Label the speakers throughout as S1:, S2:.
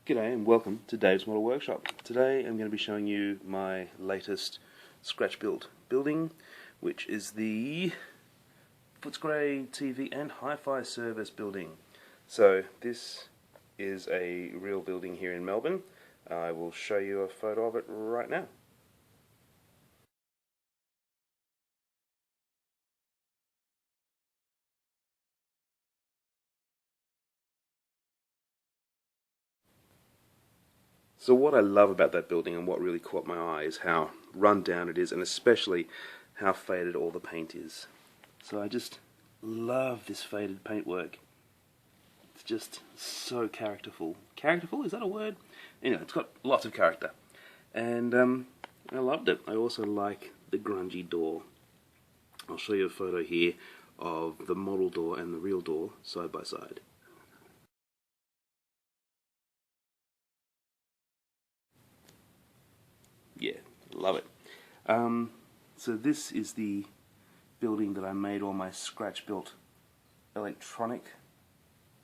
S1: G'day and welcome to Dave's Model Workshop. Today I'm going to be showing you my latest scratch-built building, which is the Footscray TV and HiFi service building. So this is a real building here in Melbourne. I will show you a photo of it right now. So what I love about that building and what really caught my eye is how run down it is, and especially how faded all the paint is. So I just love this faded paintwork. It's just so characterful. Characterful? Is that a word? Anyway, it's got lots of character. And I loved it. I also like the grungy door. I'll show you a photo here of the model door and the real door side by side. Yeah, love it. So this is the building that I made all my scratch-built electronic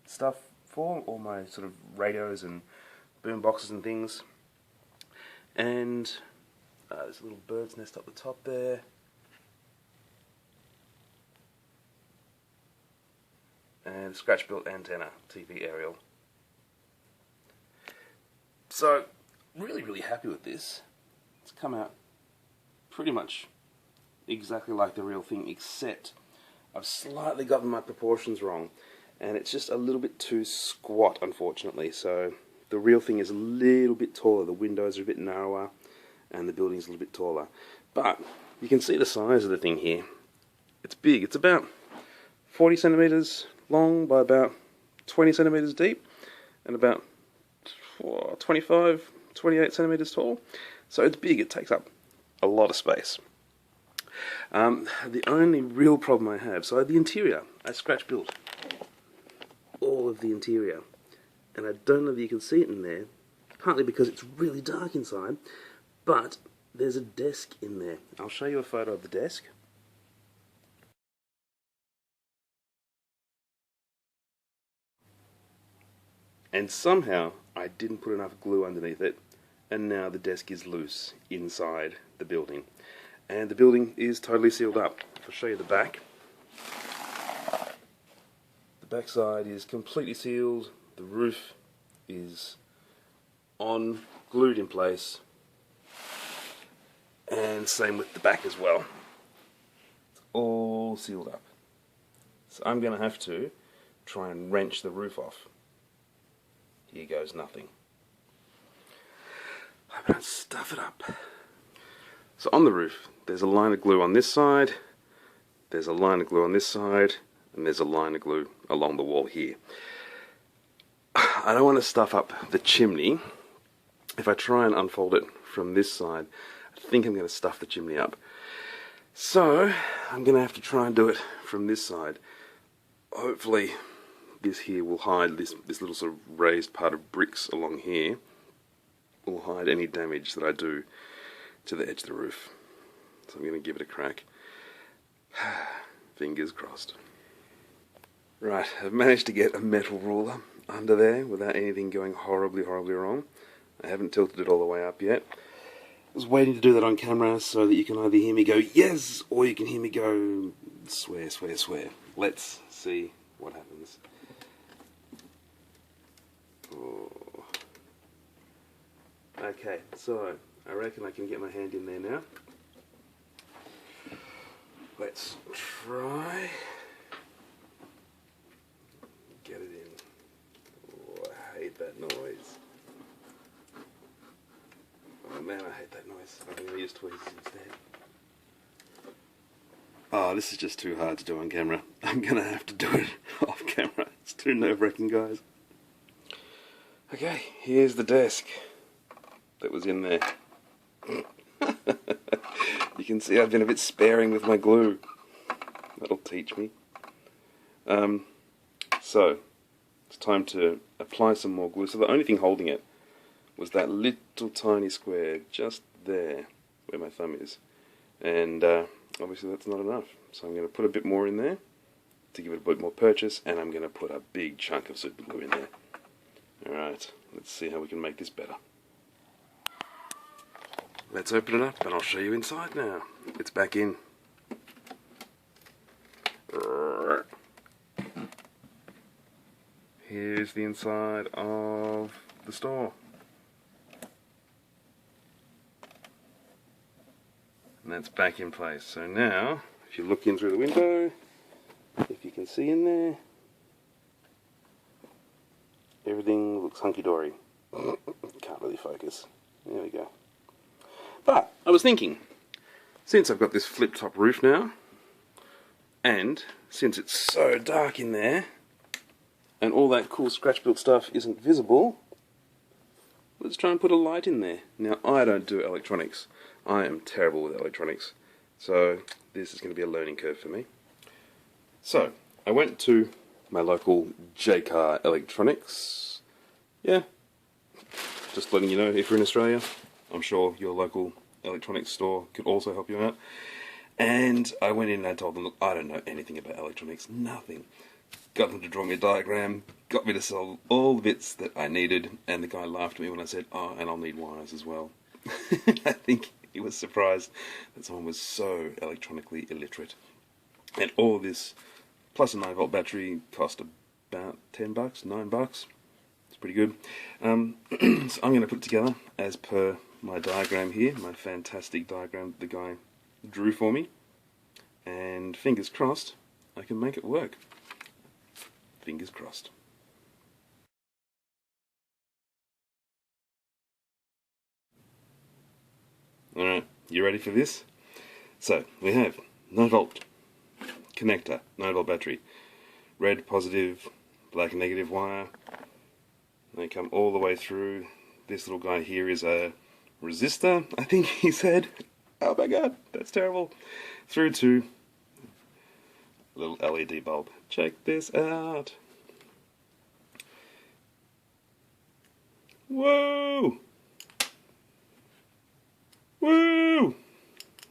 S1: stuff for, all my sort of radios and boom boxes and things. And there's a little bird's nest up the top there. And scratch-built antenna, TV aerial. So, really happy with this. It's come out pretty much exactly like the real thing, except I've slightly gotten my proportions wrong, and it's just a little bit too squat, unfortunately. So the real thing is a little bit taller, the windows are a bit narrower, and the building's a little bit taller. But you can see the size of the thing here. It's big. It's about 40 centimeters long by about 20 centimeters deep, and about 28 centimeters tall. So it's big, it takes up a lot of space. The only real problem I have, so the interior, I scratch built all of the interior, and I don't know if you can see it in there, partly because it's really dark inside, but there's a desk in there. I'll show you a photo of the desk. And somehow I didn't put enough glue underneath it, and now the desk is loose inside the building. And the building is totally sealed up. I'll show you the back. The back side is completely sealed. The roof is glued in place. And same with the back as well. It's all sealed up. So I'm going to have to try and wrench the roof off. Here goes nothing. I don't stuff it up. So on the roof, there's a line of glue on this side, there's a line of glue on this side, and there's a line of glue along the wall here. I don't want to stuff up the chimney. If I try and unfold it from this side, I think I'm going to stuff the chimney up. So I'm going to have to try and do it from this side. Hopefully this here will hide, this little sort of raised part of bricks along here will hide any damage that I do to the edge of the roof. So I'm going to give it a crack. Fingers crossed. Right, I've managed to get a metal ruler under there without anything going horribly wrong. I haven't tilted it all the way up yet. I was waiting to do that on camera so that you can either hear me go yes, or you can hear me go swear. Let's see what happens. Oh. Okay, so I reckon I can get my hand in there now. Let's try. Get it in. Oh, I hate that noise. Oh man, I hate that noise. I'm going to use tweezers instead. Oh, this is just too hard to do on camera. I'm going to have to do it off camera. It's too nerve-wracking, guys. Okay, here's the desk that was in there. You can see I've been a bit sparing with my glue. That'll teach me. So, it's time to apply some more glue. So the only thing holding it was that little tiny square just there, where my thumb is. And obviously that's not enough. So I'm going to put a bit more in there to give it a bit more purchase, and I'm going to put a big chunk of super glue in there. Alright, Let's see how we can make this better. Let's open it up and I'll show you inside now. It's back in. Here's the inside of the store. And that's back in place. So now, if you look in through the window, if you can see in there, everything looks hunky-dory. Can't really focus. There we go. But I was thinking, since I've got this flip-top roof now, and since it's so dark in there, and all that cool scratch-built stuff isn't visible, let's try and put a light in there. Now, I don't do electronics. I am terrible with electronics. So, this is going to be a learning curve for me. So, I went to my local J-Car Electronics. Yeah, just letting you know, if you're in Australia, I'm sure your local electronics store could also help you out. And I went in and I told them, look, I don't know anything about electronics, nothing. Got them to draw me a diagram, got me to sell all the bits that I needed, and the guy laughed at me when I said, oh, and I'll need wires as well. I think he was surprised that someone was so electronically illiterate. And all this, plus a 9-volt battery, cost about $10, $9. It's pretty good. So I'm going to put together, as per my diagram here, my fantastic diagram the guy drew for me, and fingers crossed I can make it work. Fingers crossed. Alright, you ready for this? So, we have 9-volt connector, 9-volt battery, red positive, black negative wire. They come all the way through. This little guy here is a resistor, I think he said. Oh my god, that's terrible. Through to a little LED bulb. Check this out. Whoa! Woo!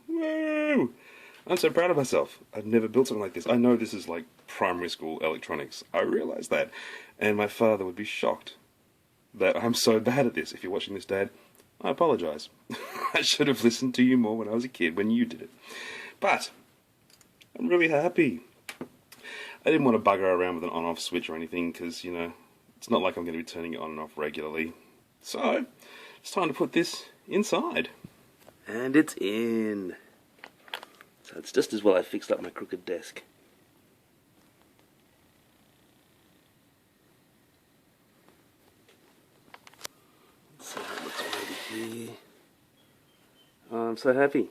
S1: Woo! I'm so proud of myself. I've never built something like this. I know this is like primary school electronics. I realise that. And my father would be shocked that I'm so bad at this. If you're watching this, Dad, I apologise. I should have listened to you more when I was a kid, when you did it. But I'm really happy. I didn't want to bugger around with an on-off switch or anything because, you know, it's not like I'm going to be turning it on and off regularly. So, it's time to put this inside. And it's in. So it's just as well I fixed up my crooked desk. Let's see how it looks over here. Oh, I'm so happy.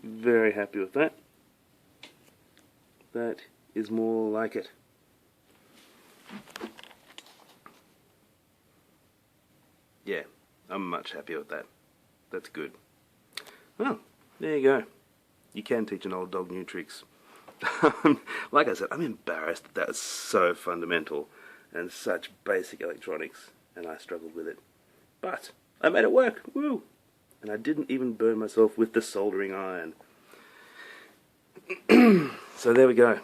S1: Very happy with that. That is more like it. Yeah, I'm much happier with that. That's good. Well, there you go. You can teach an old dog new tricks. Like I said, I'm embarrassed that that's so fundamental and such basic electronics, and I struggled with it. But I made it work. Woo! And I didn't even burn myself with the soldering iron. So there we go.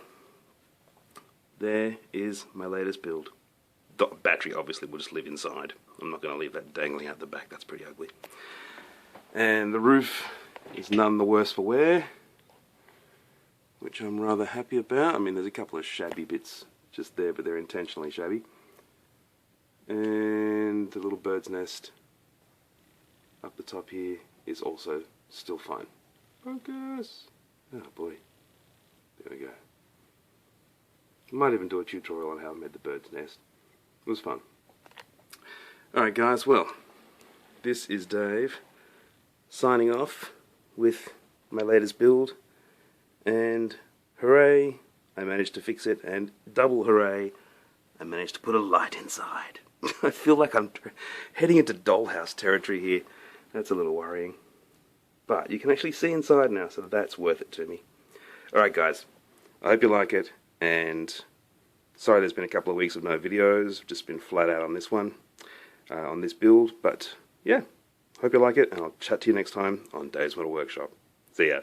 S1: There is my latest build. The battery obviously will just live inside. I'm not going to leave that dangling out the back. That's pretty ugly. And the roof is none the worse for wear, which I'm rather happy about. I mean, there's a couple of shabby bits just there, but they're intentionally shabby. And the little bird's nest up the top here is also still fine. Focus! Oh boy. There we go. Might even do a tutorial on how I made the bird's nest. It was fun. Alright guys, well, this is Dave signing off with my latest build, and hooray, I managed to fix it, and double hooray, I managed to put a light inside. I feel like I'm heading into dollhouse territory here. That's a little worrying. But you can actually see inside now, so that's worth it to me. Alright guys, I hope you like it, and sorry there's been a couple of weeks of no videos, just been flat out on this one. on this build. But yeah, hope you like it, and I'll chat to you next time on Dave's Metal Workshop. See ya.